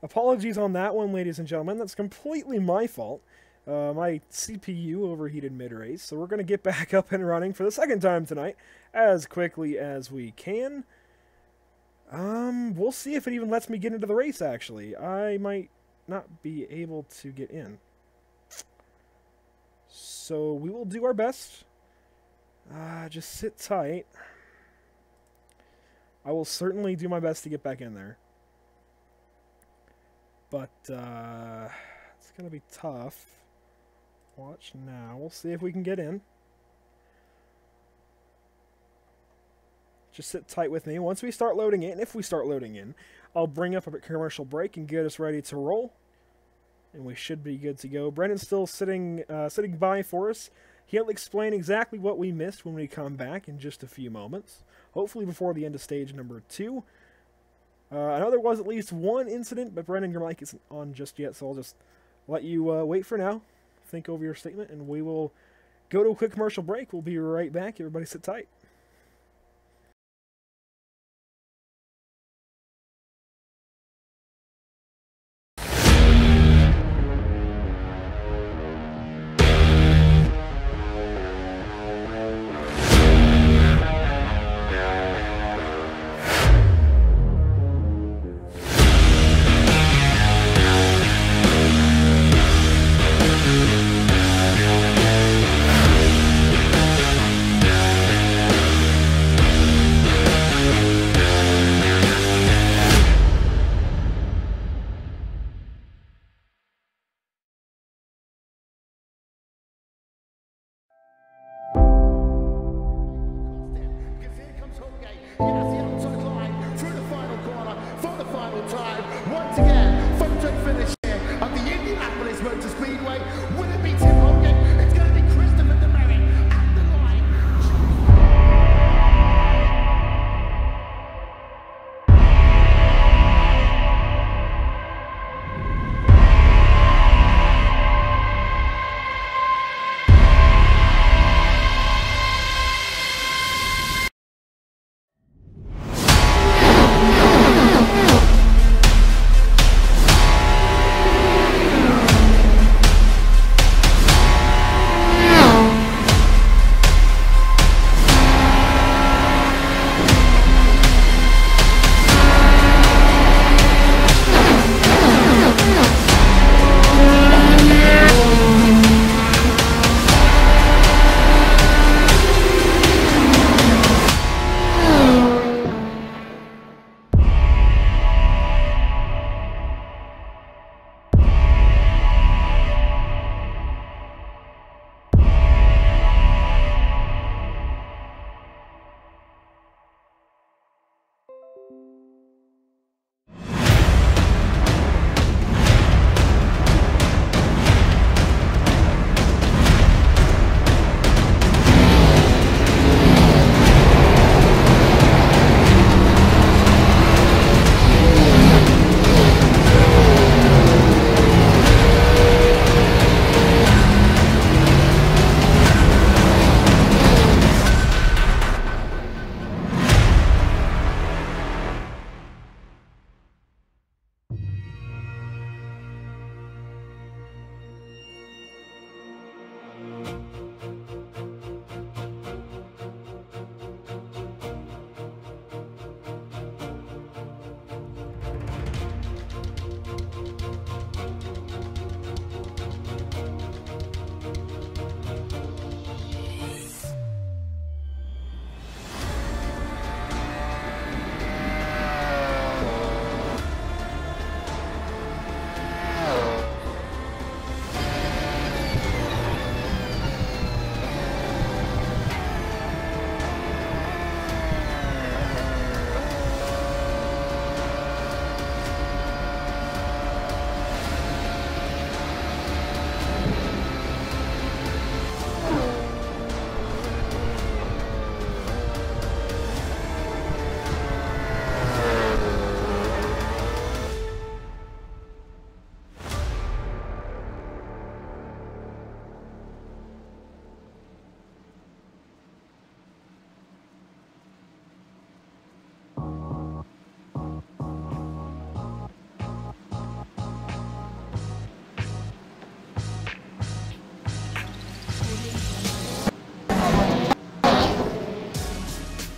Apologies on that one, ladies and gentlemen. That's completely my fault. My CPU overheated mid-race, so we're going to get back up and running for the second time tonight as quickly as we can. We'll see if it even lets me get into the race, actually. I might not be able to get in. So we will do our best. Just sit tight. I will certainly do my best to get back in there. But, it's going to be tough. Watch now. We'll see if we can get in. Just sit tight with me. Once we start loading in, if we start loading in, I'll bring up a commercial break and get us ready to roll. And we should be good to go. Brendan's still sitting by for us. He'll explain exactly what we missed when we come back in just a few moments. Hopefully before the end of stage number 2. I know there was at least one incident, but Brendan, your mic isn't on just yet, so I'll just let you wait for now. Think over your statement, and we will go to a quick commercial break. We'll be right back. Everybody sit tight.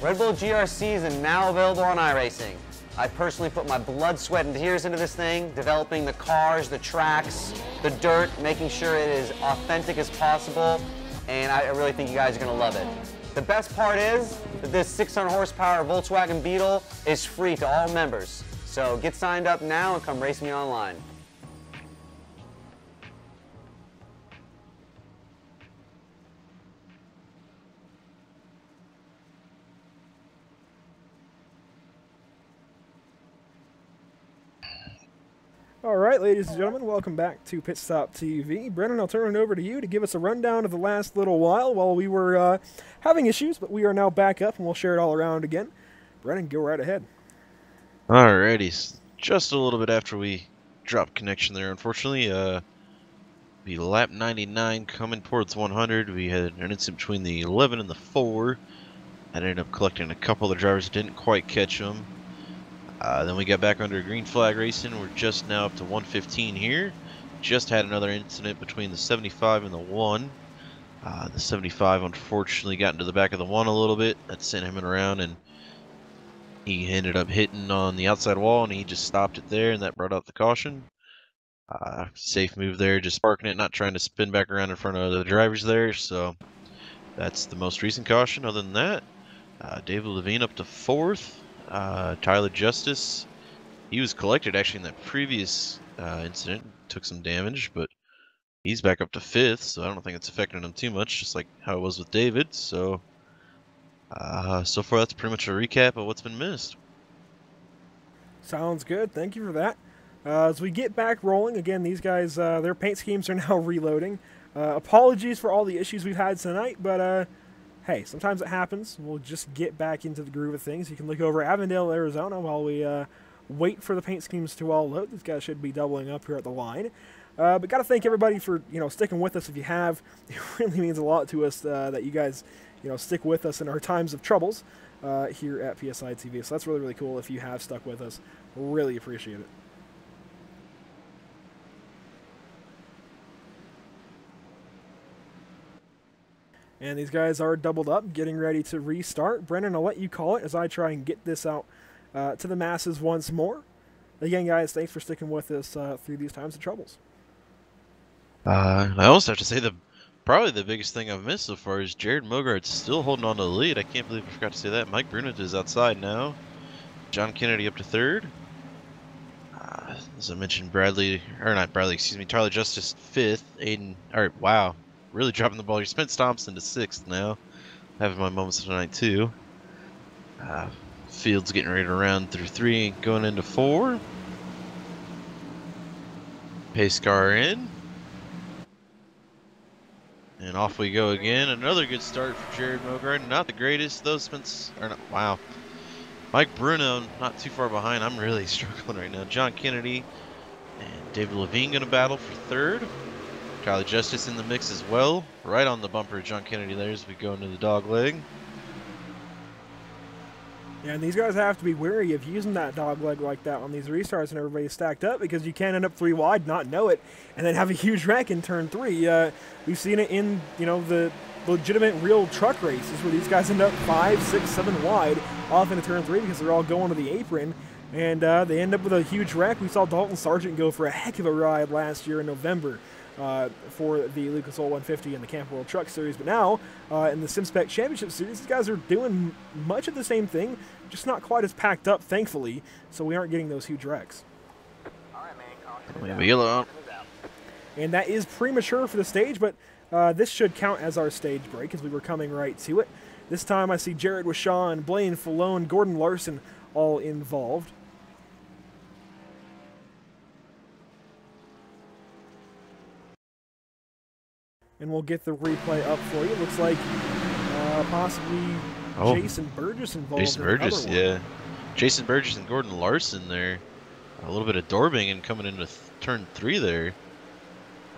Red Bull GRCs are now available on iRacing. I personally put my blood, sweat, and tears into this thing, developing the cars, the tracks, the dirt, making sure it is authentic as possible, and I really think you guys are gonna love it. The best part is that this 600 horsepower Volkswagen Beetle is free to all members. So get signed up now and come race me online. All right, ladies and gentlemen, welcome back to Pit Stop TV. Brennan, I'll turn it over to you to give us a rundown of the last little while we were having issues, but we are now back up and we'll share it all around again. Brennan, go right ahead. Alrighty, just a little bit after we dropped connection there, unfortunately. The lap 99 coming towards 100. We had an incident between the 11 and the 4. I ended up collecting a couple of the drivers, didn't quite catch them. Then we got back under green flag racing. We're just now up to 115 here. Just had another incident between the 75 and the 1. The 75 unfortunately got into the back of the 1 a little bit. That sent him around, and he ended up hitting on the outside wall, and he just stopped it there, and that brought out the caution. Safe move there, just parking it, not trying to spin back around in front of the drivers there. So that's the most recent caution. Other than that, David Levine up to 4th. Tyler Justice, he was collected actually in that previous incident, took some damage, but he's back up to 5th, so I don't think it's affecting him too much, just like how it was with David. So so far that's pretty much a recap of what's been missed. Sounds good. Thank you for that. As we get back rolling, again, these guys, their paint schemes are now reloading. Apologies for all the issues we've had tonight, but hey, sometimes it happens. We'll just get back into the groove of things. You can look over Avondale, Arizona while we wait for the paint schemes to all load. These guys should be doubling up here at the line. But got to thank everybody for, sticking with us if you have. It really means a lot to us that you guys, stick with us in our times of troubles here at PSI TV. So that's really, really cool if you have stuck with us. Really appreciate it. And these guys are doubled up, getting ready to restart. Brennan, I'll let you call it as I try and get this out to the masses once more. Again, guys, thanks for sticking with us through these times of troubles. I also have to say probably the biggest thing I've missed so far is Jared Mogart's still holding on to the lead. I can't believe I forgot to say that. Mike Brunet is outside now. John Kennedy up to 3rd. As I mentioned, Tyler Justice 5th. Wow. Really dropping the ball. You Spence Thompson to 6th now. Having my moments tonight too. Fields getting ready to round through 3 and going into 4. Pace car in. And off we go again. Another good start for Jared Mogard. Not the greatest though. Wow. Mike Bruno not too far behind. I'm really struggling right now. John Kennedy and David Levine going to battle for 3rd. Tyler Justice in the mix as well. Right on the bumper of John Kennedy there as we go into the dog leg. Yeah, and these guys have to be wary of using that dog leg like that on these restarts and everybody's stacked up, because you can end up 3 wide, not know it, and then have a huge wreck in turn 3. We've seen it in, the legitimate real truck races where these guys end up 5, 6, 7 wide off into turn 3 because they're all going to the apron, and they end up with a huge wreck. We saw Dalton Sargent go for a heck of a ride last year in November for the Lucas Oil 150 and the Camp World Truck Series. But now, in the SimSpec Championship Series, these guys are doing much of the same thing, just not quite as packed up, thankfully, so we aren't getting those huge wrecks. We have a yellow out. And that is premature for the stage, but this should count as our stage break as we were coming right to it. This time I see Jared Wishon, Blaine Falone, Gordon Larson all involved. And we'll get the replay up for you. Looks like possibly Jason Burgess involved. Jason Burgess, yeah. Jason Burgess and Gordon Larson there. A little bit of door banging coming into turn 3 there.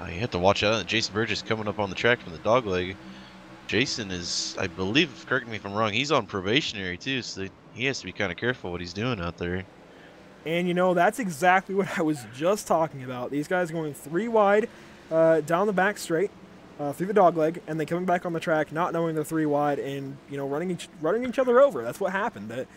You have to watch out. Jason Burgess coming up on the track from the dog leg. Jason is, I believe, correct me if I'm wrong, he's on probationary too, so he has to be kind of careful what he's doing out there. And that's exactly what I was just talking about. These guys going 3 wide down the back straight. through the dogleg, and then coming back on the track, not knowing they're 3 wide, and running each other over. That's what happened. That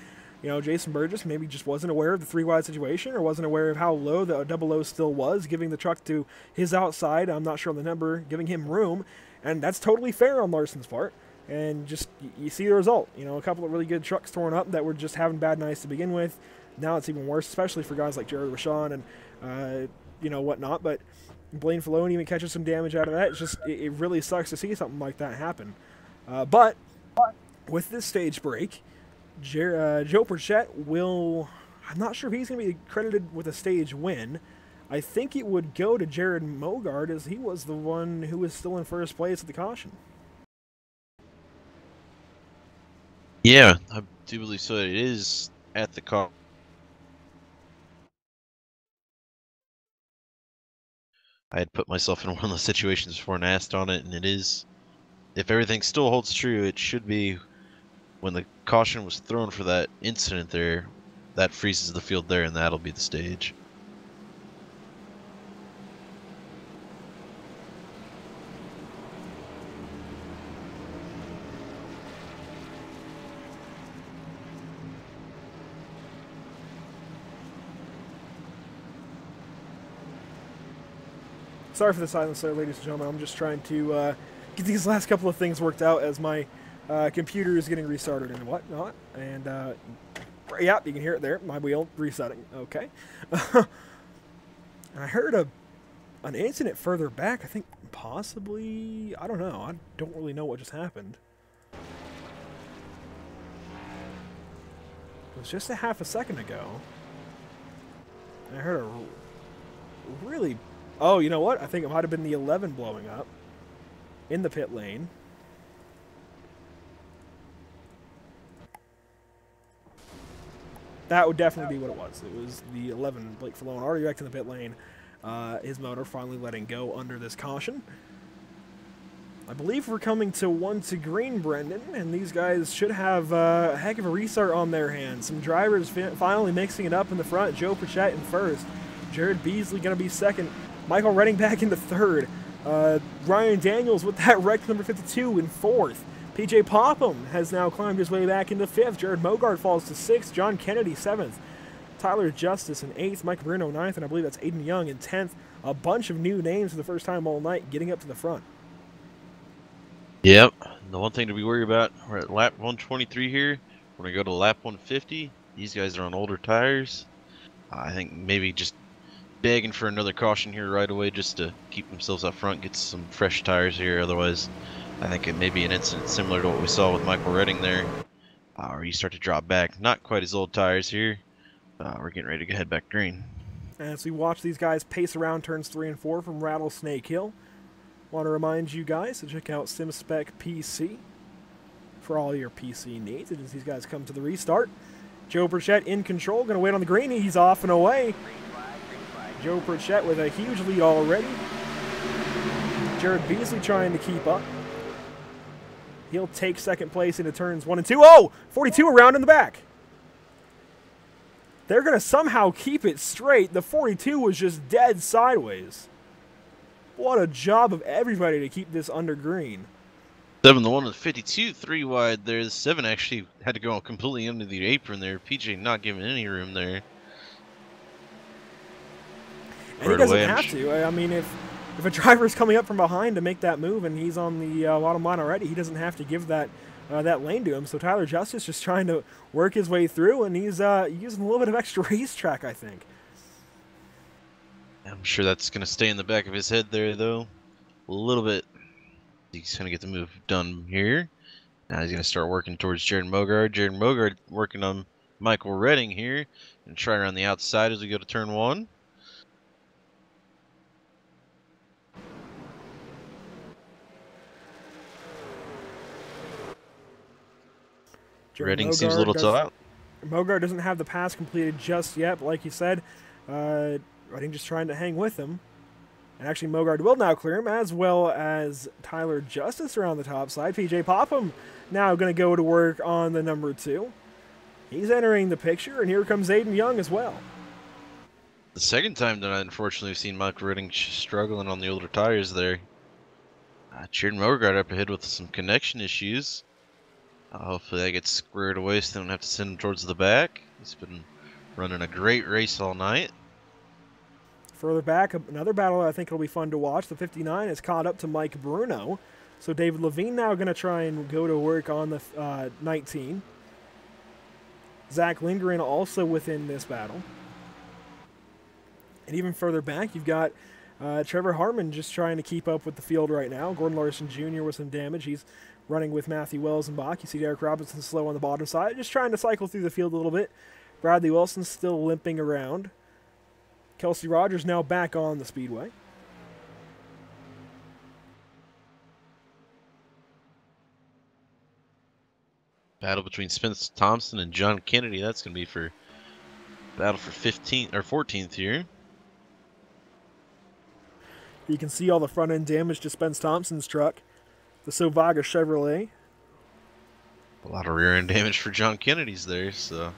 Jason Burgess maybe just wasn't aware of the 3 wide situation, or wasn't aware of how low the double O still was, giving the truck to his outside. I'm not sure on the number, giving him room, and that's totally fair on Larson's part. And just you see the result. A couple of really good trucks torn up that were just having bad nights to begin with. Now it's even worse, especially for guys like Jared Rashawn and whatnot. But Blaine Filoni even catches some damage out of that. It's just it really sucks to see something like that happen. But with this stage break, Joe Pritchett will. I'm not sure if he's going to be credited with a stage win. I think it would go to Jared Mogard, as he was the one who was still in first place at the caution. Yeah, I do believe so. It is at the car. I had put myself in one of those situations before and asked on it, and it is, if everything still holds true, it should be when the caution was thrown for that incident there, that freezes the field there, and that'll be the stage. Sorry for the silence there, ladies and gentlemen. I'm just trying to get these last couple of things worked out as my computer is getting restarted and whatnot. And, yeah, you can hear it there. My wheel resetting. Okay. I heard an incident further back. I think possibly, I don't know. I don't really know what just happened. It was just a half a second ago. I heard a really... Oh, you know what? I think it might have been the 11 blowing up in the pit lane. That would definitely be what it was. It was the 11, Blake Falone, already back in the pit lane. His motor finally letting go under this caution. I believe we're coming to 1 to green, Brendan, and these guys should have a heck of a restart on their hands. Some drivers finally mixing it up in the front. Joe Pritchett in first. Jared Beasley going to be second. Michael Redding back into third. Ryan Daniels with that wrecked number 52 in fourth. PJ Popham has now climbed his way back into fifth. Jared Mogard falls to sixth. John Kennedy seventh. Tyler Justice in eighth. Mike Bruno ninth. And I believe that's Aiden Young in 10th. A bunch of new names for the first time all night getting up to the front. Yep. The one thing to be worried about, we're at lap 123 here. We're going to go to lap 150. These guys are on older tires. I think maybe just begging for another caution here right away just to keep themselves up front, get some fresh tires here. Otherwise, I think it may be an incident similar to what we saw with Michael Redding there, where you start to drop back. Not quite as old tires here. We're getting ready to head back green. As we watch these guys pace around turns 3 and 4 from Rattlesnake Hill, want to remind you guys to check out Spec PC for all your PC needs. As these guys come to the restart, Joe Pritchett in control, going to wait on the green. He's off and away. Joe Pritchett with a huge lead already. Jared Beasley trying to keep up. He'll take second place into turns 1 and 2. Oh! 42 around in the back. They're going to somehow keep it straight. The 42 was just dead sideways. What a job of everybody to keep this under green. 7 the 1 with 52, 3 wide there. The 7 actually had to go completely under the apron there. PJ not giving any room there. And he doesn't have to. I mean, if a driver is coming up from behind to make that move and he's on the bottom line already, he doesn't have to give that lane to him. So Tyler Justice just trying to work his way through, and he's using a little bit of extra racetrack, I think. I'm sure that's going to stay in the back of his head there, though. A little bit. He's going to get the move done here. Now he's going to start working towards Jared Mogard. Jared Mogard working on Michael Redding here. And try around the outside as we go to turn 1. Redding seems a little tight. Mogard doesn't have the pass completed just yet, but like you said, Redding just trying to hang with him. And actually, Mogard will now clear him, as well as Tyler Justice around the top side. PJ Popham now going to go to work on the number 2. He's entering the picture, and here comes Aiden Young as well. The second time that I unfortunately have seen Michael Redding struggling on the older tires there. Jared Mogart up ahead with some connection issues. Hopefully that gets squared away so they don't have to send him towards the back. He's been running a great race all night. Further back, another battle I think will be fun to watch. The 59 is caught up to Mike Bruno. So David Levine now going to try and go to work on the 19. Zach Lindgren also within this battle. And even further back, you've got Trevor Harmon just trying to keep up with the field right now. Gordon Larson Jr. with some damage. He's running with Matthew Wells and Bach. You see Derek Robinson slow on the bottom side, just trying to cycle through the field a little bit. Bradley Wilson still limping around. Kelsey Rogers now back on the speedway. Battle between Spence Thompson and John Kennedy. That's going to be for battle for 15th or 14th here. You can see all the front end damage to Spence Thompson's truck, the Sovaga Chevrolet. A lot of rear end damage for John Kennedy's there, so.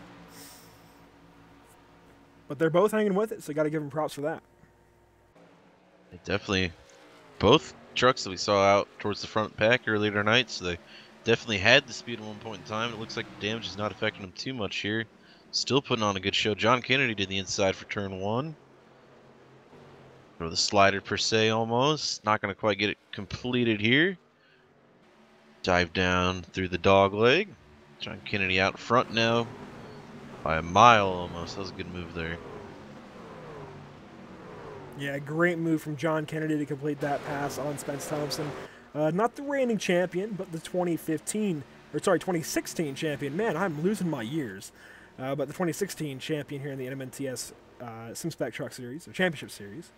But they're both hanging with it, so got to give them props for that. Definitely, both trucks that we saw out towards the front pack earlier tonight, so they definitely had the speed at one point in time. It looks like the damage is not affecting them too much here. Still putting on a good show. John Kennedy did the inside for turn 1. Or the slider per se almost. Not going to quite get it completed here. Dive down through the dog leg. John Kennedy out front now by a mile almost. That was a good move there. Yeah, great move from John Kennedy to complete that pass on Spence Thompson. Not the reigning champion, but the 2016 champion. Man, I'm losing my years. But the 2016 champion here in the NMNTS Spec Truck Series, or Championship Series.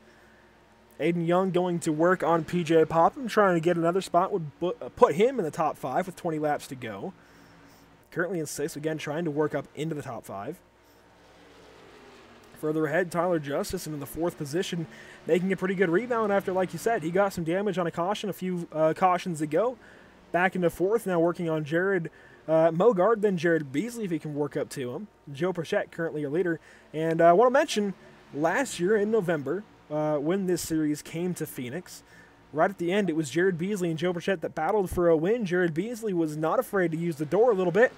Aiden Young going to work on PJ Popham, trying to get another spot would put him in the top 5 with 20 laps to go. Currently in 6th, again trying to work up into the top 5. Further ahead, Tyler Justice in the 4th position, making a pretty good rebound after, like you said, he got some damage on a caution a few cautions ago. Back into 4th, now working on Jared Mogard, then Jared Beasley if he can work up to him. Joe Prachette currently your leader. And I want to mention, last year in November, when this series came to Phoenix, right at the end, it was Jared Beasley and Joe Prachette that battled for a win. Jared Beasley was not afraid to use the door a little bit,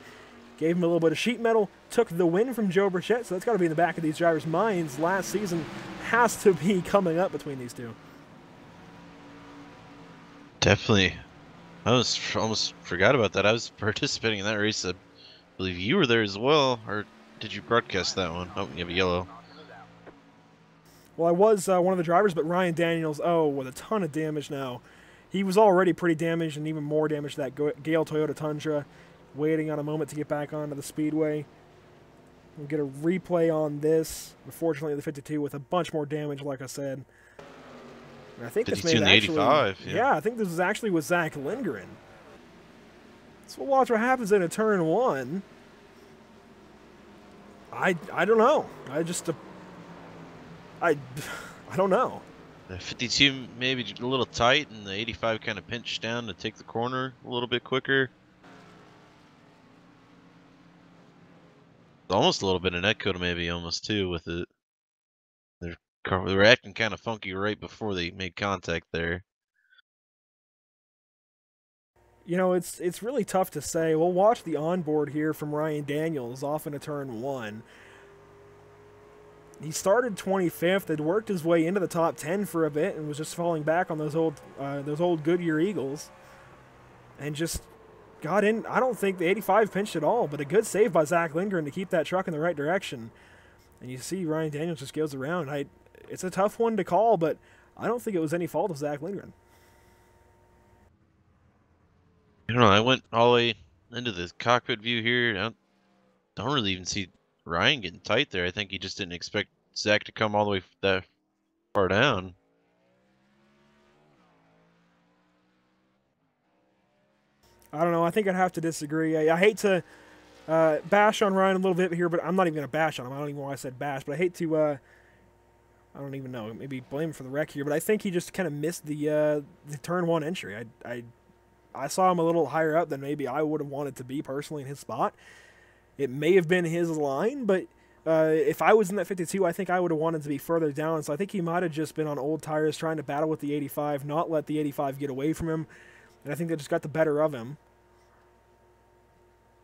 gave him a little bit of sheet metal, took the win from Joe Prachette, so that's got to be in the back of these drivers' minds. Last season has to be coming up between these two. Definitely. I almost forgot about that. I was participating in that race. I believe you were there as well, or did you broadcast that one? Oh, you have a yellow. Well, I was one of the drivers, but Ryan Daniels, with a ton of damage now. He was already pretty damaged, and even more damage to that Gale Toyota Tundra, waiting on a moment to get back onto the speedway. We'll get a replay on this. Unfortunately, the 52 with a bunch more damage, like I said. And I think this made actually, 85. Yeah, I think this was actually with Zach Lindgren. So we'll watch what happens in a turn 1. I don't know. I don't know. The 52 maybe a little tight, and the 85 kind of pinched down to take the corner a little bit quicker. Almost a little bit of netcode maybe almost too with it. They were acting kind of funky right before they made contact there. You know, it's really tough to say. We'll watch the onboard here from Ryan Daniels off into turn 1. He started 25th, had worked his way into the top 10 for a bit, and was just falling back on those old Goodyear Eagles, and just got in. I don't think the 85 pinched at all, but a good save by Zach Lindgren to keep that truck in the right direction. And you see Ryan Daniels just goes around. It's a tough one to call, but I don't think it was any fault of Zach Lindgren. I don't know. I went all the way into the cockpit view here. I don't really even see Ryan getting tight there. I think he just didn't expect Zach to come all the way that far down. I don't know. I think I'd have to disagree. I hate to bash on Ryan a little bit here, but I'm not even going to bash on him. I don't even know why I said bash, but I hate to, I don't even know, maybe blame him for the wreck here, but I think he just kind of missed the turn 1 entry. I saw him a little higher up than maybe I would have wanted to be personally in his spot. It may have been his line, but If I was in that 52, I think I would have wanted to be further down. So I think he might have just been on old tires trying to battle with the 85, not let the 85 get away from him. And I think they just got the better of him.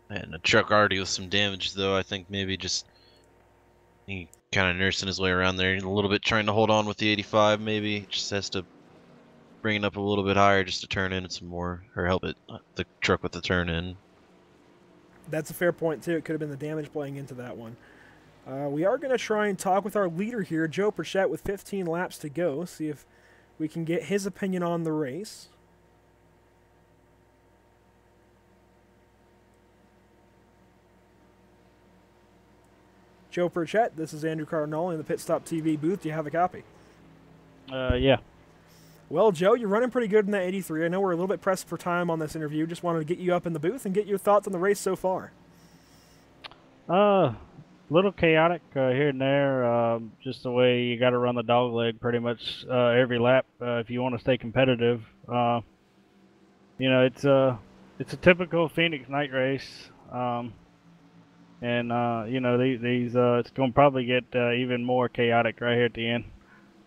And the truck already with some damage, though. I think maybe just he kind of nursing his way around there a little bit, trying to hold on with the 85. Maybe just has to bring it up a little bit higher just to turn in some more, or help it the truck with the turn in. That's a fair point too. It could have been the damage playing into that one. We are going to try and talk with our leader here, Joe Pritchett, with 15 laps to go. See if we can get his opinion on the race. Joe Pritchett, this is Andrew Cardinale in the Pit Stop TV booth. Do you have a copy? Yeah. Well, Joe, you're running pretty good in that 83. I know we're a little bit pressed for time on this interview. Just wanted to get you up in the booth and get your thoughts on the race so far. Little chaotic here and there. Just the way you got to run the dog leg pretty much every lap if you want to stay competitive. You know, it's a typical Phoenix night race. You know, these it's going to probably get even more chaotic right here at the end.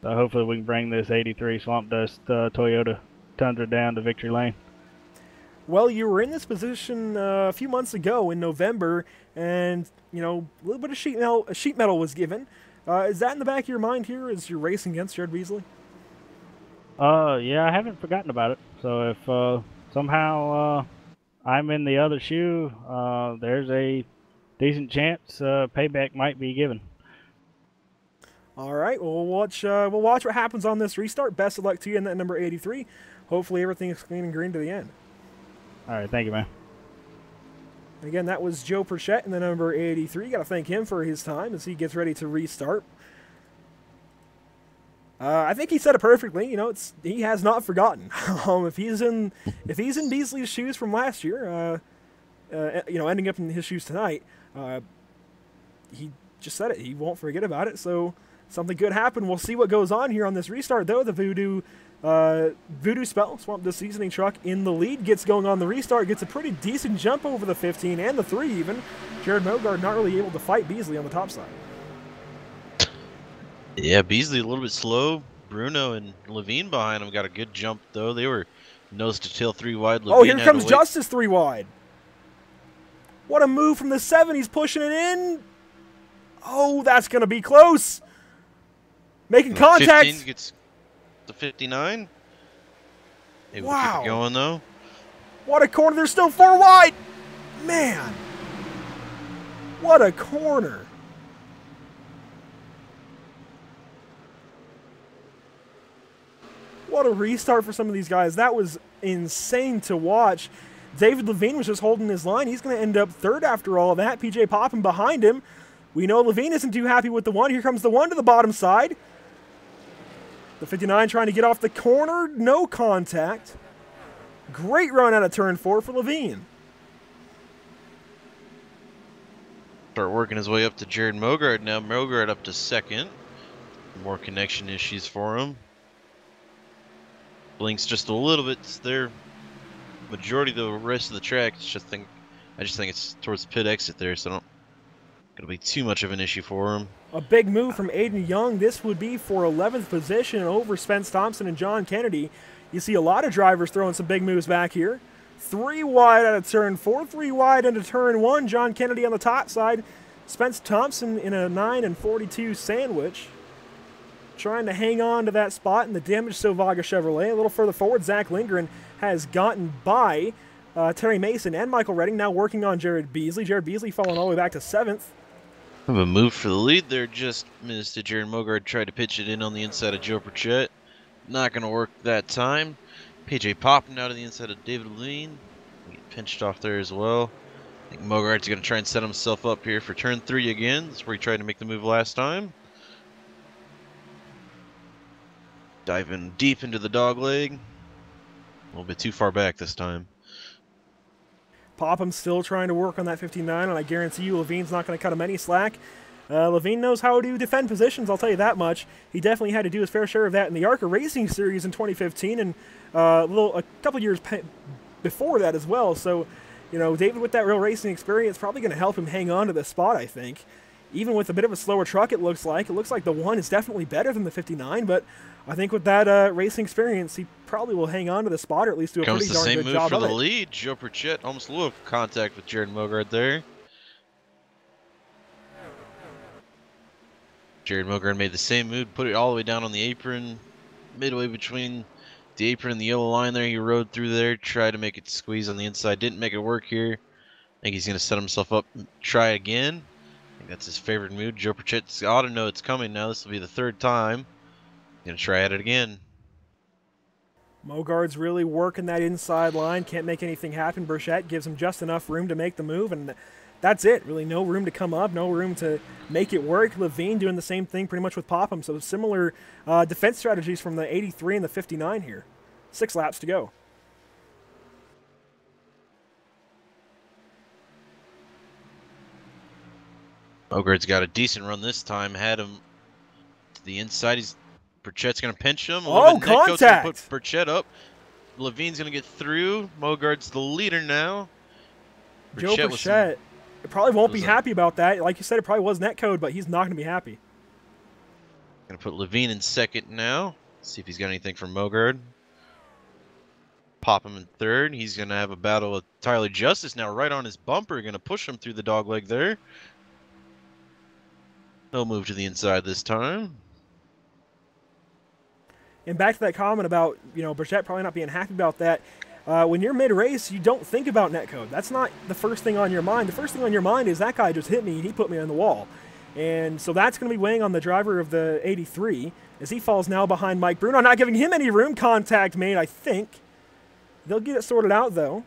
So hopefully we can bring this 83 Swamp Dust Toyota Tundra down to victory lane. Well, you were in this position a few months ago in November, and, you know, a little bit of sheet metal was given. Is that in the back of your mind here as you're racing against Jared Beasley? Yeah, I haven't forgotten about it. So if somehow I'm in the other shoe, there's a decent chance payback might be given. All right, well, we'll watch what happens on this restart. Best of luck to you in that number 83. Hopefully everything is clean and green to the end. All right, thank you, man. And again, that was Joe Pritchett in the number 83. Got to thank him for his time as he gets ready to restart. I think he said it perfectly. You know, he has not forgotten. If he's in Beasley's shoes from last year, you know, ending up in his shoes tonight, he just said it. He won't forget about it. So something good happened. We'll see what goes on here on this restart, though. The Voodoo Spell, Swamp Dust Seasoning truck in the lead, gets going on the restart, gets a pretty decent jump over the 15 and the 3 even. Jared Mogard not really able to fight Beasley on the top side. Yeah, Beasley a little bit slow. Bruno and Levine behind him got a good jump, though. They were nose to tail 3 wide. Levine here comes Justice 3 wide. What a move from the 7. He's pushing it in. Oh, that's going to be close. Making contact. 15 gets the 59. Able to Wow. keep it going, though. What a corner. There's still 4 wide. Man. What a corner. What a restart for some of these guys. That was insane to watch. David Levine was just holding his line. He's going to end up 3rd after all that. PJ Poppin behind him. We know Levine isn't too happy with the 1. Here comes the 1 to the bottom side. The 59 trying to get off the corner. No contact. Great run out of turn 4 for Levine. Start working his way up to Jared Mogard now. Mogard up to 2nd. More connection issues for him. Blinks just a little bit. It's their majority of the rest of the track. I just think it's towards the pit exit there, so I don't gonna be too much of an issue for him. A big move from Aiden Young. This would be for 11th position over Spence Thompson and John Kennedy. You see a lot of drivers throwing some big moves back here. 3 wide out of turn 4, 3 wide into turn 1. John Kennedy on the top side. Spence Thompson in a 9 and 42 sandwich. Trying to hang on to that spot in the damaged Silvaga Chevrolet. A little further forward, Zach Lindgren has gotten by Terry Mason and Michael Redding, now working on Jared Beasley. Jared Beasley falling all the way back to 7th. Have a move for the lead there, just missed it. Jared Mogard tried to pitch it in on the inside of Joe Pritchett. Not going to work that time. PJ popping out of the inside of David Levine. Get pinched off there as well. I think Mogard's going to try and set himself up here for turn 3 again. That's where he tried to make the move last time. Diving deep into the dog leg. A little bit too far back this time. Popham's still trying to work on that 59, and I guarantee you Levine's not going to cut him any slack. Levine knows how to defend positions, I'll tell you that much. He definitely had to do his fair share of that in the ARCA Racing Series in 2015 and a couple years before that as well. So, you know, David with that real racing experience probably going to help him hang on to this spot, I think. even with a bit of a slower truck, it looks like the 1 is definitely better than the 59. But I think with that racing experience, he probably will hang on to the spot, or at least do a pretty darn good job for of the it. lead. Joe Pritchett almost a little contact with Jared Mogard there. Jared Mogard made the same move, put it all the way down on the apron, midway between the apron and the yellow line there. He rode through there, tried to make it squeeze on the inside. Didn't make it work here. I think he's going to set himself up and try again. I think that's his favorite move. Joe Pritchett ought to know it's coming now. This will be the 3rd time. Going to try at it again. Mogard's really working that inside line. Can't make anything happen. Burchett gives him just enough room to make the move, and that's it. Really no room to come up, no room to make it work. Levine doing the same thing pretty much with Popham. So similar defense strategies from the 83 and the 59 here. 6 laps to go. Mogard's got a decent run this time. Had him to the inside. Burchett's going to pinch him. Oh, contact! Put Burchett up. Levine's going to get through. Mogard's the leader now. Joe Burchett probably won't be happy about that. Like you said, it probably was netcode, but he's not going to be happy. Going to put Levine in 2nd now. See if he's got anything from Mogard. Pop him in 3rd. He's going to have a battle with Tyler Justice now right on his bumper. Going to push him through the dogleg there. He'll move to the inside this time. And back to that comment about, Burchett probably not being happy about that. When you're mid-race, you don't think about netcode. That's not the first thing on your mind. The first thing on your mind is that guy just hit me and he put me on the wall. And so that's going to be weighing on the driver of the 83 as he falls now behind Mike Bruno, not giving him any room. Contact made, I think. They'll get it sorted out, though.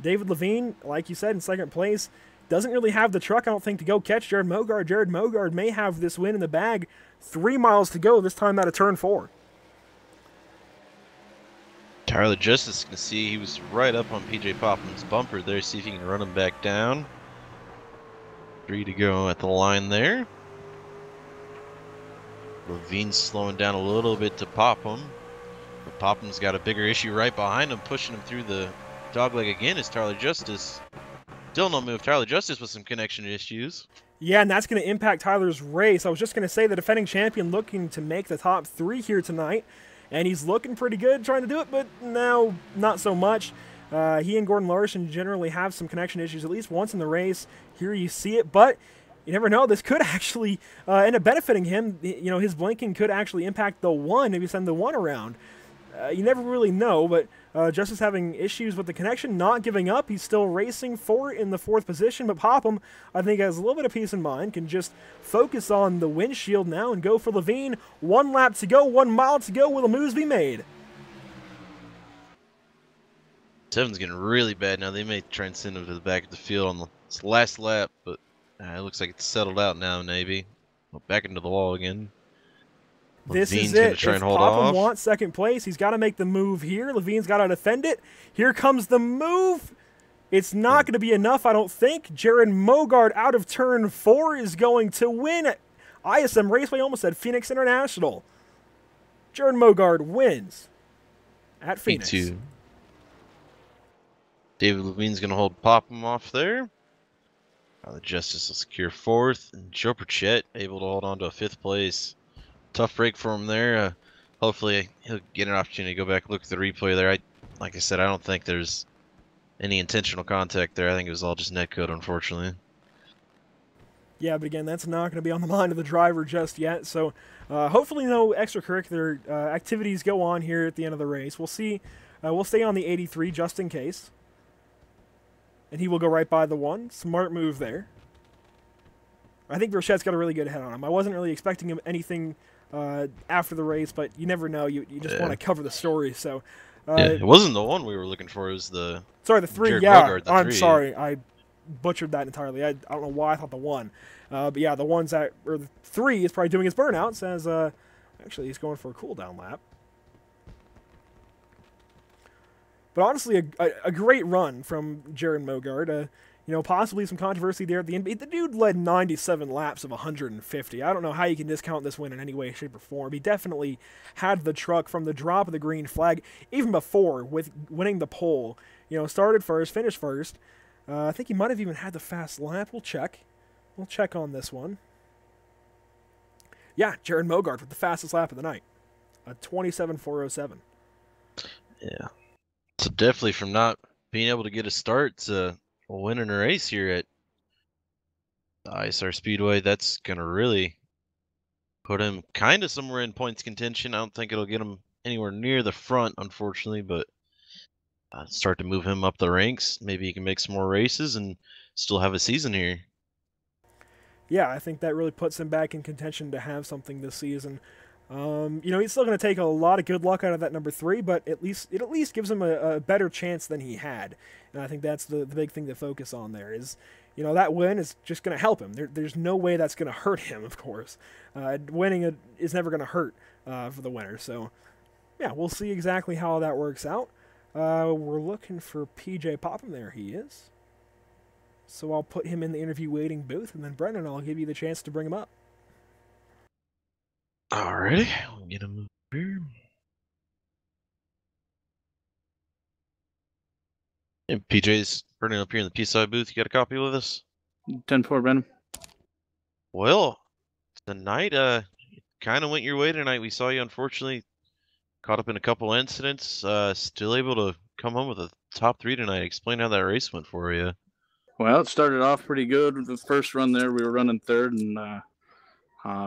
David Levine, like you said, in 2nd place, doesn't really have the truck, I don't think, to go catch Jared Mogard. Jared Mogard may have this win in the bag. 3 miles to go, this time out of turn 4. Tyler Justice can see he was right up on PJ Popham's bumper there. See if he can run him back down. 3 to go at the line there. Levine's slowing down a little bit to Popham. But Popham's got a bigger issue right behind him, pushing him through the dogleg again is Tyler Justice. Still no move. Tyler Justice with some connection issues. Yeah, and that's going to impact Tyler's race. I was just going to say the defending champion looking to make the top 3 here tonight. And he's looking pretty good trying to do it, but now not so much. He and Gordon Larson generally have some connection issues at least once in the race. Here you see it, but you never know. This could actually end up benefiting him. His blinking could actually impact the 1, maybe send the 1 around. You never really know, but Justice having issues with the connection, not giving up. He's still racing for it in the 4th position, but Popham, I think, has a little bit of peace in mind, can just focus on the windshield now and go for Levine. 1 lap to go, 1 mile to go. Will the moves be made? 7's getting really bad now. They may try and send him to the back of the field on the last lap, but it looks like it's settled out now, maybe. Back into the wall again. This Levine's is it. Gonna try and If hold Popham off. wants 2nd place, he's got to make the move here. Levine's got to defend it. Here comes the move. It's not going to be enough, I don't think. Jared Mogard out of turn 4 is going to win. ISM Raceway almost said Phoenix International. Jared Mogard wins at Phoenix. P2. David Levine's going to hold Popham off there. The Justice will secure 4th. And Joe Pritchett able to hold on to a 5th place. Tough break for him there. Hopefully he'll get an opportunity to go back and look at the replay there. Like I said, I don't think there's any intentional contact there. I think it was all just netcode, unfortunately. Yeah, but again, that's not going to be on the mind of the driver just yet. So hopefully no extracurricular activities go on here at the end of the race. We'll see. We'll stay on the 83 just in case. And he will go right by the 1. Smart move there. I think Burchett's got a really good head on him. I wasn't really expecting him anything after the race, but you never know. You just want to cover the story. So it wasn't the 1 we were looking for. It was the the 3. Jared Yeah, Mogard, the I'm 3. sorry. I butchered that entirely. I don't know why I thought the 1. But yeah, the 3 is probably doing his burnouts as actually he's going for a cooldown lap. But honestly, a great run from Jared Mogard. Possibly some controversy there at the end. But the dude led 97 laps of 150. I don't know how you can discount this win in any way, shape, or form. He definitely had the truck from the drop of the green flag, even before, with winning the pole. Started first, finished first. I think he might have even had the fast lap. We'll check we'll check on this one. Yeah, Jared Mogart with the fastest lap of the night. A 27.407. Yeah. So definitely from not being able to get a start to winning a race here at ISR Speedway, that's going to really put him kind of somewhere in points contention. I don't think it'll get him anywhere near the front, unfortunately, but start to move him up the ranks. Maybe he can make some more races and still have a season here. Yeah, I think that really puts him back in contention to have something this season. He's still going to take a lot of good luck out of that number 3, but it at least gives him a better chance than he had. And I think that's the big thing to focus on there is, that win is just going to help him. There's no way that's going to hurt him, of course. Winning is never going to hurt for the winner. So, yeah, we'll see exactly how that works out. We're looking for PJ Popham. There he is. So I'll put him in the interview waiting booth, and then Brendan, I'll give you the chance to bring him up. Alrighty, we'll get him over here. And PJ's burning up here in the P-side booth. You got a copy with us? 10-4, Brendan. Well, tonight kind of went your way tonight. We saw you, unfortunately, caught up in a couple incidents. Still able to come home with a top 3 tonight. Explain how that race went for you. Well, it started off pretty good. The first run there, we were running third and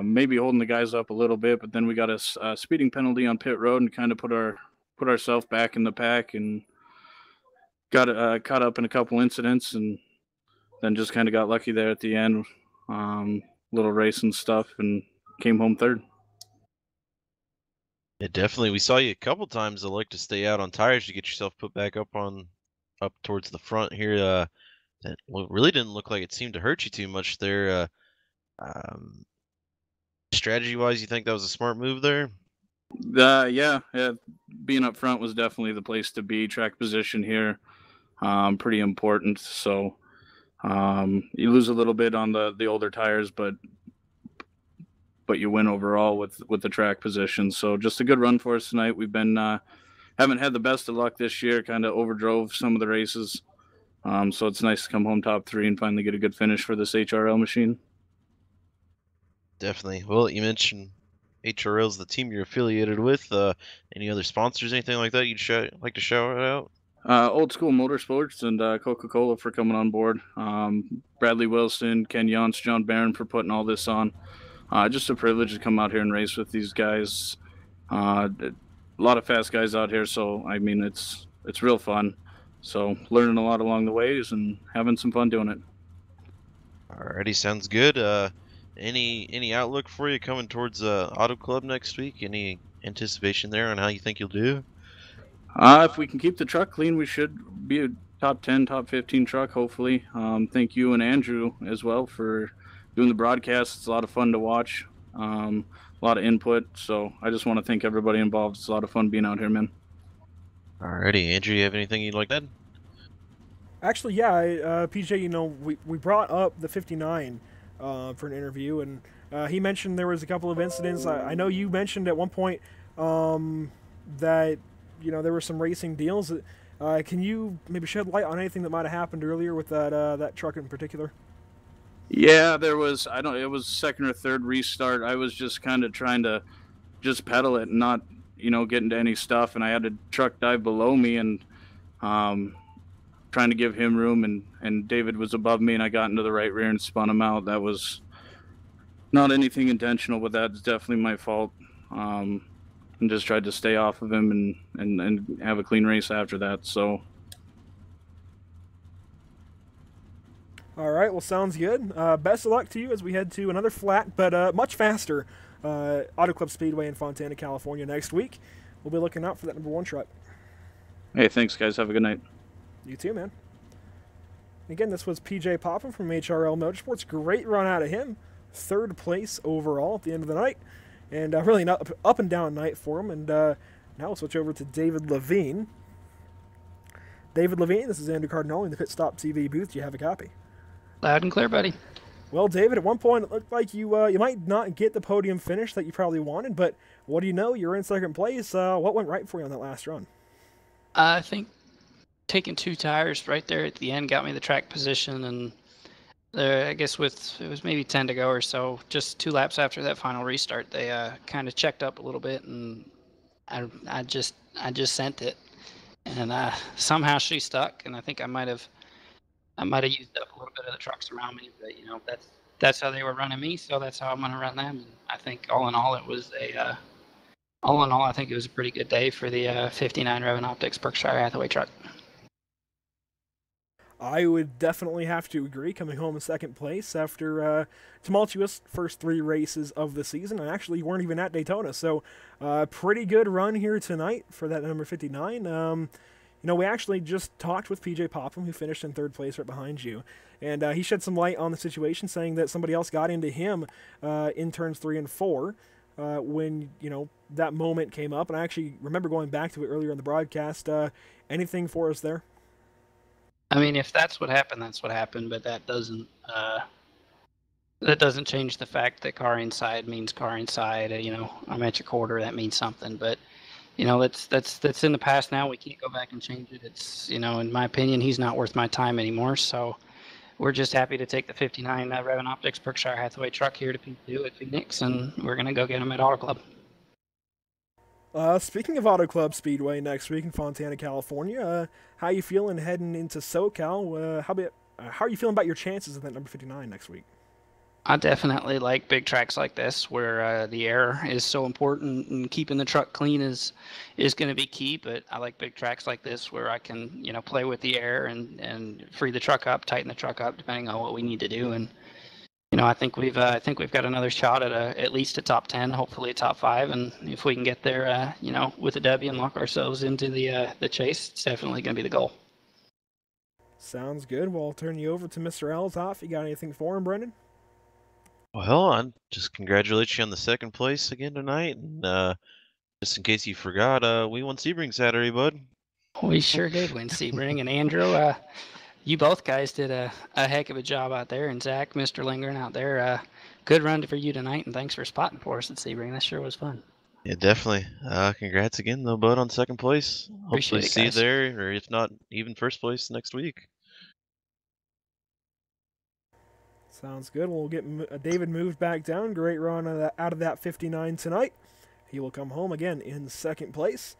maybe holding the guys up a little bit, but then we got a speeding penalty on pit road and kind of put ourselves back in the pack and got caught up in a couple incidents and then just kind of got lucky there at the end. Little racing stuff and came home third. Yeah, definitely. We saw you a couple times that like to stay out on tires to get yourself put back up towards the front here. That really didn't look like it seemed to hurt you too much there. Strategy-wise, you think that was a smart move there? Yeah. Being up front was definitely the place to be. Track position here, pretty important. So you lose a little bit on the older tires, but you win overall with the track position. So just a good run for us tonight. We've been haven't had the best of luck this year. Kind of overdrove some of the races. So it's nice to come home top 3 and finally get a good finish for this HRL machine. Definitely. Well, you mentioned HRL is the team you're affiliated with. Any other sponsors, anything like that you'd like to shout out? Old School Motorsports and Coca-Cola for coming on board. Bradley Wilson, Ken Yance, John Barron for putting all this on. Just a privilege to come out here and race with these guys. A lot of fast guys out here, so I mean it's real fun. So learning a lot along the ways and having some fun doing it. Alrighty, sounds good. Any outlook for you coming towards Auto Club next week? Any anticipation there on how you think you'll do? If we can keep the truck clean, we should be a top 10, top 15 truck, hopefully. Thank you and Andrew as well for doing the broadcast. It's a lot of fun to watch, a lot of input. So I just want to thank everybody involved. It's a lot of fun being out here, man. Alrighty, Andrew, you have anything you'd like to add? Actually, yeah, PJ, we brought up the 59 for an interview, and he mentioned there was a couple of incidents. I know you mentioned at one point that, there were some racing deals. Can you maybe shed light on anything that might have happened earlier with that truck in particular? Yeah, there was, it was second or third restart. I was just kind of trying to just pedal it and not, get into any stuff. And I had a truck dive below me and trying to give him room. And David was above me and I got into the right rear and spun him out. That was not anything intentional, but that's definitely my fault. And just tried to stay off of him and have a clean race after that. So. All right, well, sounds good. Best of luck to you as we head to another flat, but much faster Auto Club Speedway in Fontana, California next week. We'll be looking out for that number 1 truck. Hey, thanks, guys. Have a good night. You too, man. Again, this was PJ Popham from HRL Motorsports. Great run out of him. 3rd place overall at the end of the night. And really an up and down night for him. And now we'll switch over to David Levine. David Levine, this is Andrew Cardinale in the Pit Stop TV booth. Do you have a copy? Loud and clear, buddy. Well, David, at one point it looked like you might not get the podium finish that you probably wanted, but what do you know? You're in 2nd place. What went right for you on that last run? I think taking 2 tires right there at the end got me the track position, and I guess it was maybe 10 to go or so, just 2 laps after that final restart, they kind of checked up a little bit, and I just sent it, and somehow she stuck, and I think I might have used up a little bit of the trucks around me, but you know that's how they were running me, so that's how I'm going to run them. And I think all in all, I think it was a pretty good day for the 59 Revin Optics Berkshire Hathaway truck. I would definitely have to agree, coming home in second place after tumultuous first 3 races of the season, and actually you weren't even at Daytona, so pretty good run here tonight for that number 59. You know, we actually just talked with PJ Popham, who finished in 3rd place right behind you, and he shed some light on the situation, saying that somebody else got into him in turns 3 and 4 when, you know, that moment came up, and I actually remember going back to it earlier in the broadcast. Anything for us there? I mean, if that's what happened, that's what happened, but that doesn't change the fact that car inside means car inside. You know, I'm at your quarter, that means something, but you know, that's in the past now. We can't go back and change it. It's, you know, in my opinion, he's not worth my time anymore. So we're just happy to take the 59 Revin Optics Berkshire Hathaway truck here to P2 at Phoenix, and we're going to go get him at Auto Club. Speaking of Auto Club Speedway next week in Fontana, California, how you feeling heading into SoCal? How are you feeling about your chances of that number 59 next week? I definitely like big tracks like this where the air is so important, and keeping the truck clean is going to be key. But I like big tracks like this where I can, you know, play with the air and free the truck up, tighten the truck up depending on what we need to do. And you know, I think we've got another shot at least a top 10, hopefully a top 5. And if we can get there, you know, with a W and lock ourselves into the chase, it's definitely going to be the goal. Sounds good. Well, I'll turn you over to Mr. Eltoff. You got anything for him, Brendan? Well, I just congratulate you on the 2nd place again tonight, and just in case you forgot, we won Sebring Saturday, bud. We sure did win Sebring, and Andrew, you both guys did a heck of a job out there, and Zach, Mr. Lindgren out there, good run for you tonight, and thanks for spotting for us at Sebring. That sure was fun. Yeah, definitely. Congrats again, though, bud, on 2nd place. Appreciate Hopefully it, see you guys. there, or if not, even 1st place next week. Sounds good. We'll get David moved back down. Great run out of that 59 tonight. He will come home again in 2nd place.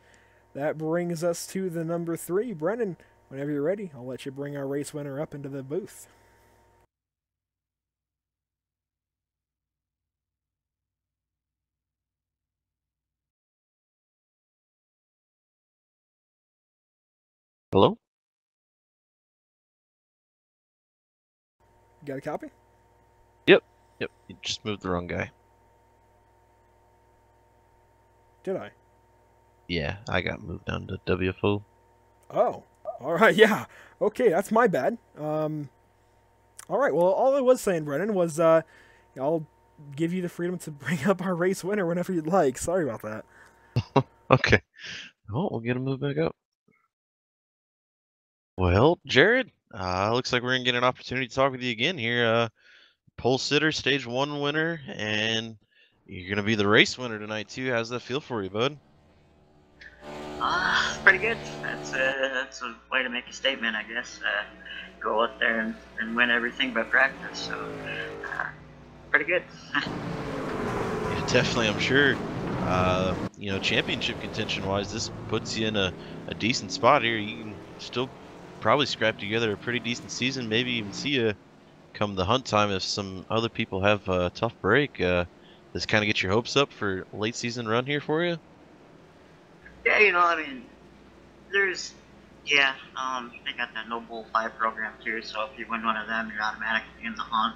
That brings us to the number 3. Brendan, whenever you're ready, I'll let you bring our race winner up into the booth. Hello? Got a copy? Yep, you just moved the wrong guy. Did I? Yeah, I got moved down to WFO. Oh, all right, yeah. Okay, that's my bad. All right, well, all I was saying, Brennan, was I'll give you the freedom to bring up our race winner whenever you'd like. Sorry about that. Okay. Well, we'll get him moved back up. Well, Jared, looks like we're going to get an opportunity to talk with you again here. Pole sitter, stage 1 winner, and you're going to be the race winner tonight, too. How's that feel for you, bud? Pretty good. That's a way to make a statement, I guess. Go out there and win everything but practice. So, pretty good. Yeah, definitely, I'm sure. You know, championship contention-wise, this puts you in a decent spot here. You can still probably scrap together a pretty decent season, maybe even see you come the hunt time if some other people have a tough break. Does kind of get your hopes up for a late season run here for you? Yeah, you know, I mean, they got that No Bull 5 program too, so if you win one of them, you're automatically in the hunt,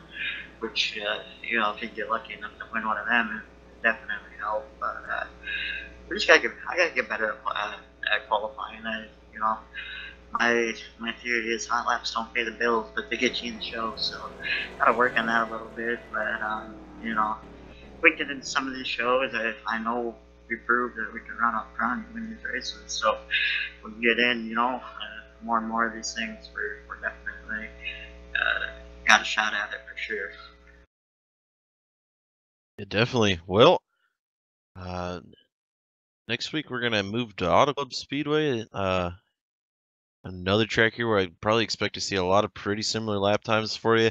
which, you know, if you get lucky enough to win one of them, it definitely help. But I gotta get better at qualifying. You know, my theory is hot laps don't pay the bills, but they get you in the show, so gotta work on that a little bit. But you know, if we get into some of these shows, I know we proved that we can run up front and win these races. So when we get in, you know, more and more of these things, we're definitely got a shot at it for sure. Yeah, definitely. Well, next week we're gonna move to Auto Club Speedway. Another track here where I probably expect to see a lot of pretty similar lap times for you.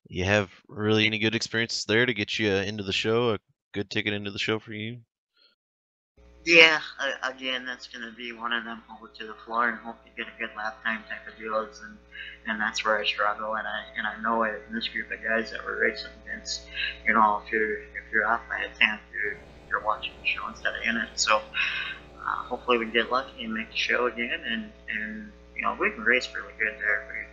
You have really any good experiences there to get you into the show? A good ticket into the show for you? Yeah, again, that's going to be one of them, hold it to the floor and hope you get a good lap time type of deals, and that's where I struggle, and I know it in this group of guys that were racing against, you know, if you're off by a tenth, you're watching the show instead of in it. So hopefully we can get lucky and make the show again, and you know, we can race really good there.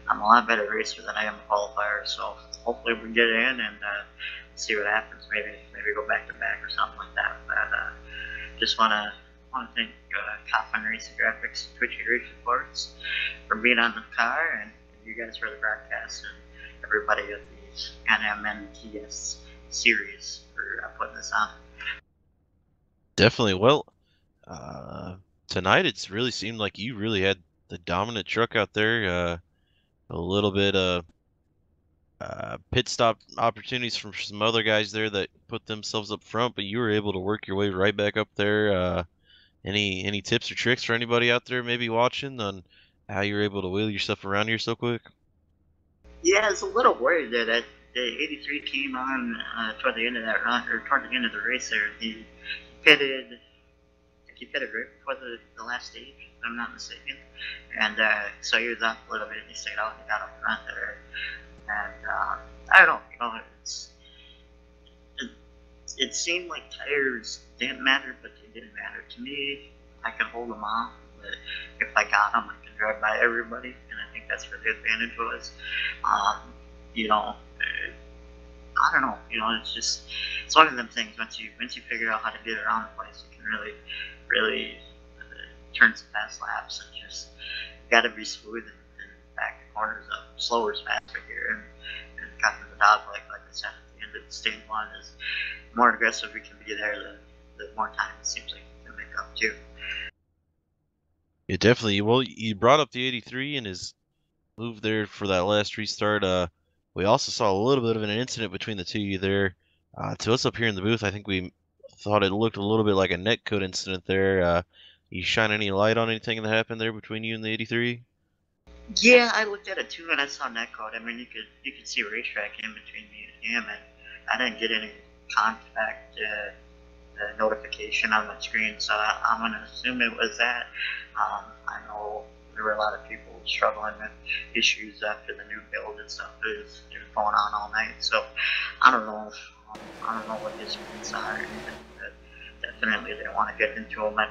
I'm a lot better racer than I am a qualifier, so hopefully we can get in and see what happens. Maybe go back to back or something like that. But just wanna thank Coffin Racing Graphics, Twitch Racing Sports for being on the car, and you guys for the broadcast, and everybody at the NMNTS series for putting this on. Definitely. Well, tonight it's really seemed like you really had the dominant truck out there. A little bit pit stop opportunities from some other guys there that put themselves up front, but you were able to work your way right back up there. Any tips or tricks for anybody out there maybe watching on how you're able to wheel yourself around here so quick? Yeah, I was a little worried that the 83 came on toward the end of that run, or toward the end of the race there. He pitted, I think he pitted right before the last stage, if I'm not mistaken. And so he was up a little bit, and he stayed out and got up front there. And I don't know, you know, it seemed like tires didn't matter, but they didn't matter. To me, I could hold them off, but if I got them, I could drive by everybody, and I think that's where the advantage was. You know, I don't know. You know, it's one of them things. Once you figure out how to get around the place, you can really turn some fast laps, and just got to be smooth and back the corners up. Slower is faster here, and cutting the dog like I said at the end of the stage one is more aggressive we can be there, the more time it seems like we can make up too. Yeah, definitely. Well, you brought up the 83 and his move there for that last restart. We also saw a little bit of an incident between the two of you there. To us up here in the booth, I think we thought it looked a little bit like a netcode incident there. You shine any light on anything that happened there between you and the 83? Yeah, I looked at it too, and I saw netcode. I mean, you could see racetrack in between me and him, and I didn't get any contact notification on my screen, so I'm gonna assume it was that. I know there were a lot of people struggling with issues after the new build and stuff. It was going on all night, so I don't know. I don't know what his reasons are or anything, but definitely they want to get into them. I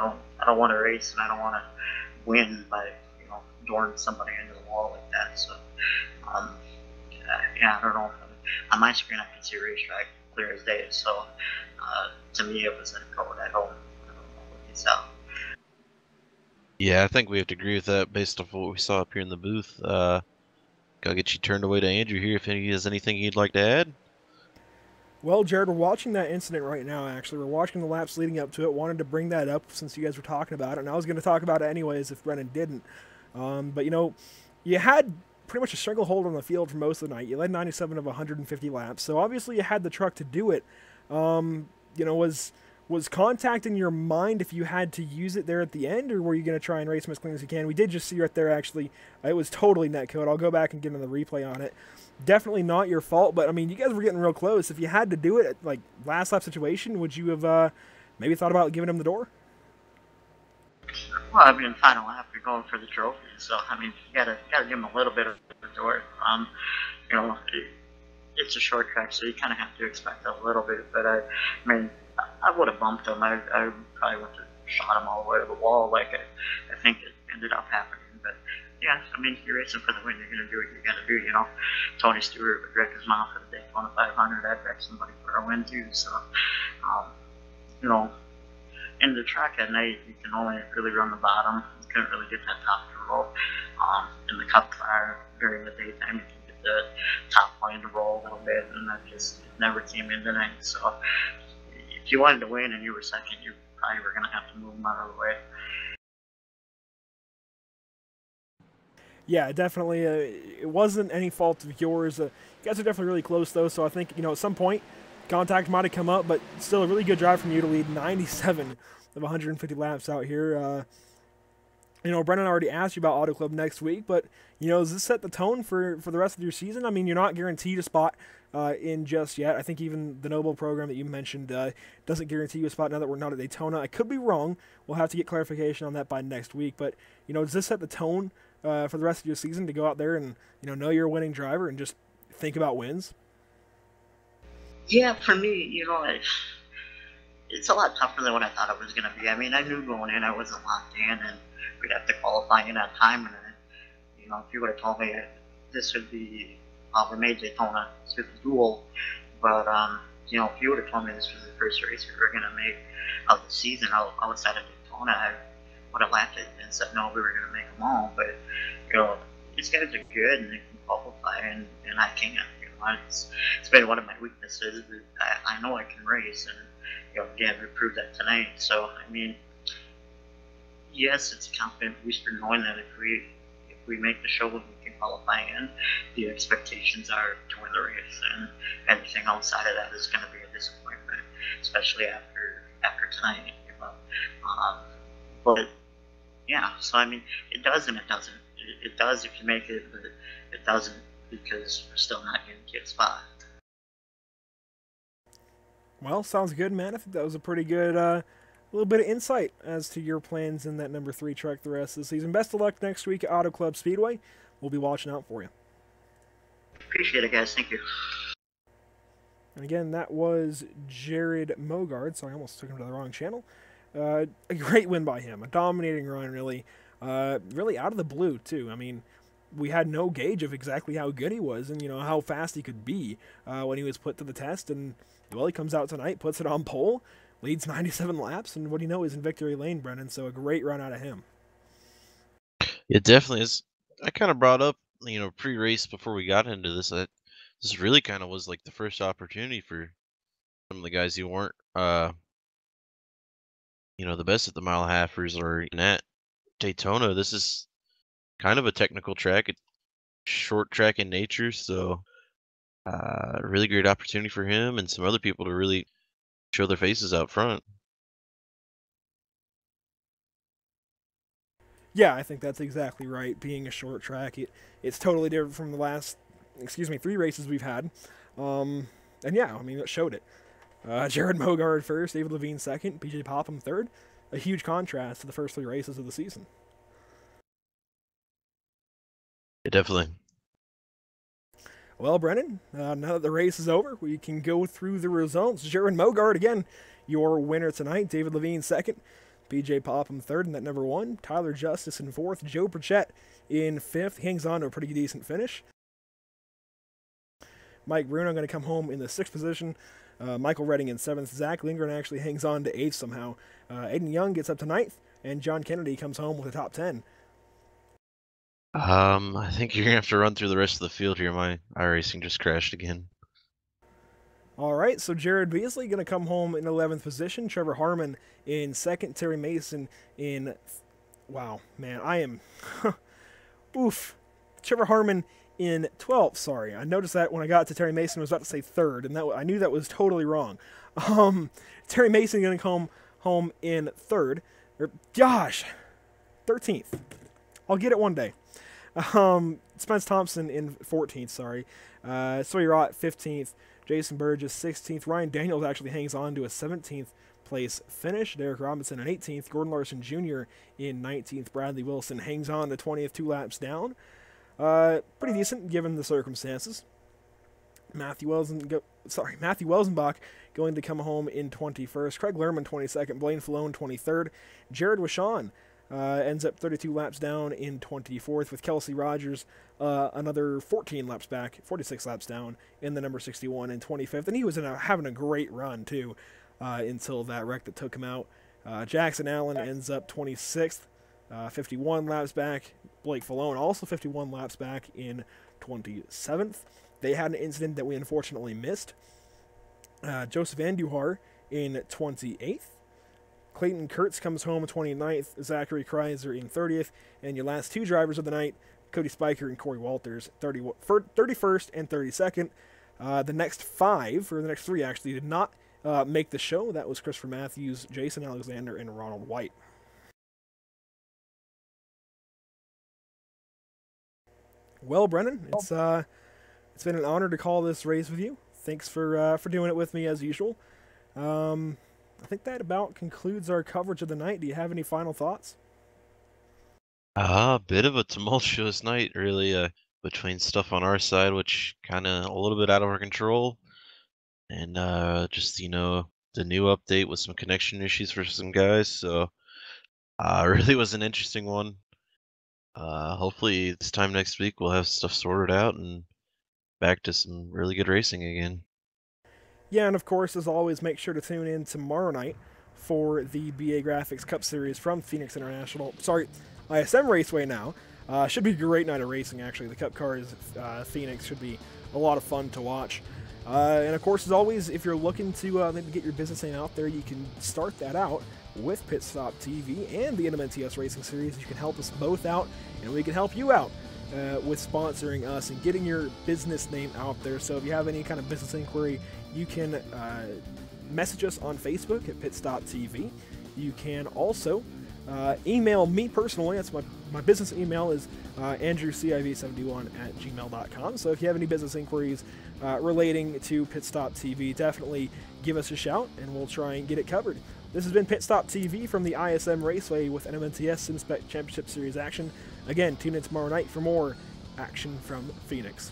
don't want to race, and I don't want to win by dooring somebody into the wall like that. So yeah, I don't know. On my screen, I can see racetrack clear as day. So to me, it was a code. I don't know what he saw. Yeah, I think we have to agree with that based off what we saw up here in the booth. Gotta get you turned away to Andrew here if he has anything he'd like to add. Well, Jared, we're watching that incident right now, actually. We're watching the laps leading up to it. Wanted to bring that up since you guys were talking about it, and I was going to talk about it anyways if Brennan didn't. But, you know, you had pretty much a stranglehold on the field for most of the night. You led 97 of 150 laps, so obviously you had the truck to do it. You know, was contact in your mind if you had to use it there at the end, or were you going to try and race them as clean as you can? We did just see right there, actually. It was totally netcode. I'll go back and get another replay on it. Definitely not your fault, but, I mean, you guys were getting real close. If you had to do it at, like, last lap situation, would you have maybe thought about giving him the door? Well, I mean, final lap, you're going for the trophy, so I mean, you gotta give him a little bit of the door. You know, it's a short track, so you kind of have to expect a little bit. But I mean, I would have bumped him. I probably would have shot him all the way to the wall, like I think it ended up happening. But yeah, I mean, you're racing for the win. You're gonna do what you gotta do. You know, Tony Stewart would wreck his mouth for the Daytona 500. I'd wreck somebody for a win too. So, you know. In the track at night, you can only really run the bottom. You couldn't really get that top to roll. In the cup car during the daytime, you can get the top line to roll a little bit, and that just never came in tonight. So if you wanted to win and you were second, you probably were going to have to move them out of the way. Yeah, definitely. It wasn't any fault of yours. You guys are definitely really close, though, so I think, you know, at some point, contact might have come up, but still a really good drive from you to lead 97 of 150 laps out here. You know, Brennan already asked you about Auto Club next week, but, you know, does this set the tone for the rest of your season? I mean, you're not guaranteed a spot in just yet. I think even the Noble program that you mentioned doesn't guarantee you a spot now that we're not at Daytona. I could be wrong. We'll have to get clarification on that by next week. But, you know, does this set the tone for the rest of your season to go out there and, you know you're a winning driver and just think about wins? Yeah, for me, it's a lot tougher than what I thought it was going to be. I mean, I knew going in I wasn't locked in, and we'd have to qualify in that time. And if you would have told me this would be, we made Daytona through the duel, but if you would have told me this was the first race we were going to make of the season outside of Daytona, I would have laughed at it and said no, we were going to make them all. But these guys are good and they can qualify, and I can't. It's been one of my weaknesses. But I know I can race, and again, we proved that tonight. So I mean, yes, it's a confident booster knowing that if we make the show and we can qualify in, the expectations are to win the race, and anything outside of that is going to be a disappointment, especially after tonight. But yeah, so I mean, it does and it doesn't. It does if you make it, but it doesn't because we're still not guaranteed a spot. Well, sounds good, man. I think that was a pretty good little bit of insight as to your plans in that number 3 truck the rest of the season. Best of luck next week at Auto Club Speedway. We'll be watching out for you. Appreciate it, guys. Thank you. And again, that was Jared Mogard. So I almost took him to the wrong channel. A great win by him. A dominating run, really. Really out of the blue, too. I mean, we had no gauge of exactly how good he was and, how fast he could be when he was put to the test. And, well, he comes out tonight, puts it on pole, leads 97 laps, and what do you know, he's in victory lane, Brennan. So a great run out of him. It definitely is. I kind of brought up, pre-race before we got into this, that this really kind of was like the first opportunity for some of the guys who weren't, the best at the mile halfers or in at Daytona. This is kind of a technical track. It's short track in nature, so a really great opportunity for him and some other people to really show their faces out front. Yeah, I think that's exactly right. Being a short track, it's totally different from the last, 3 races we've had. And yeah, I mean, it showed it. Jared Mogard first, David Levine second, BJ Popham third. A huge contrast to the first 3 races of the season. Yeah, definitely. Well, Brennan, now that the race is over, we can go through the results. Jared Mogard, again, your winner tonight. David Levine second, BJ Popham third in that number 1. Tyler Justice in 4th. Joe Pritchett in 5th. Hangs on to a pretty decent finish. Mike Bruno going to come home in the 6th position. Michael Redding in 7th. Zach Lindgren actually hangs on to 8th somehow. Aiden Young gets up to 9th. And John Kennedy comes home with a top 10. I think you're going to have to run through the rest of the field here. My iRacing just crashed again. All right, so Jared Beasley going to come home in 11th position. Trevor Harmon in 2nd. Terry Mason in... Wow, man, I am... Oof. Trevor Harmon in 12th, sorry. I noticed that when I got to Terry Mason, I was about to say 3rd, and I knew that was totally wrong. Terry Mason going to come home in 3rd. Gosh, 13th. I'll get it one day. Spence Thompson in 14th, sorry. Sawyer Ott, 15th. Jason Burgess, 16th. Ryan Daniels actually hangs on to a 17th place finish. Derek Robinson in 18th. Gordon Larson Jr. in 19th. Bradley Wilson hangs on to 20th, 2 laps down. Pretty decent given the circumstances. Matthew Welsenbach going to come home in 21st. Craig Lerman, 22nd. Blaine Falone, 23rd. Jared Wishon ends up 32 laps down in 24th, with Kelsey Rogers another 46 laps down in the number 61 in 25th. And he was having a great run, too, until that wreck that took him out. Jackson Allen ends up 26th, 51 laps back. Blake Falone also 51 laps back in 27th. They had an incident that we unfortunately missed. Joseph Andujar in 28th. Clayton Kurtz comes home in 29th, Zachary Kreiser in 30th, and your last 2 drivers of the night, Cody Spiker and Corey Walters, 31st and 32nd. The next 3 actually, did not make the show. That was Christopher Matthews, Jason Alexander, and Ronald White. Well, Brennan, it's been an honor to call this race with you. Thanks for doing it with me as usual. I think that about concludes our coverage of the night. Do you have any final thoughts? Bit of a tumultuous night, really, between stuff on our side, which kind of a little bit out of our control, and just, the new update with some connection issues for some guys. So, really was an interesting one. Hopefully this time next week we'll have stuff sorted out and back to some really good racing again. Yeah, and of course, as always, make sure to tune in tomorrow night for the BA Graphics Cup Series from Phoenix International. Sorry, ISM Raceway now. Should be a great night of racing, actually. The Cup Cars Phoenix should be a lot of fun to watch. And of course, as always, if you're looking to maybe get your business name out there, you can start that out with Pit Stop TV and the NMNTS Racing Series. You can help us both out, and we can help you out with sponsoring us and getting your business name out there. So if you have any kind of business inquiry, you can message us on Facebook at Pit Stop TV. You can also email me personally. That's my business email is andrewciv71@gmail.com. So if you have any business inquiries relating to Pit Stop TV, definitely give us a shout and we'll try and get it covered. This has been Pit Stop TV from the ISM Raceway with NMNTS and Spec Championship Series action. Again, tune in tomorrow night for more action from Phoenix.